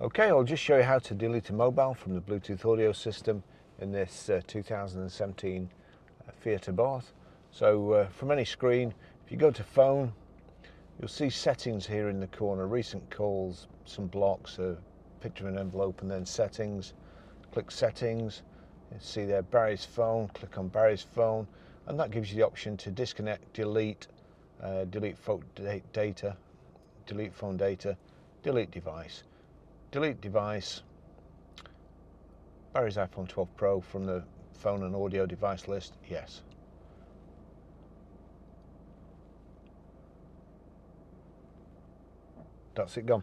Okay, I'll just show you how to delete a mobile from the Bluetooth audio system in this 2017 Fiat ABARTH. So from any screen, if you go to phone, you'll see settings here in the corner, recent calls, some blocks, a picture of an envelope, and then settings. Click settings, you see there Barry's phone, click on Barry's phone, and that gives you the option to disconnect, delete, delete phone data, delete device. Delete device, Barry's iPhone 12 Pro from the phone and audio device list, yes. That's it, gone.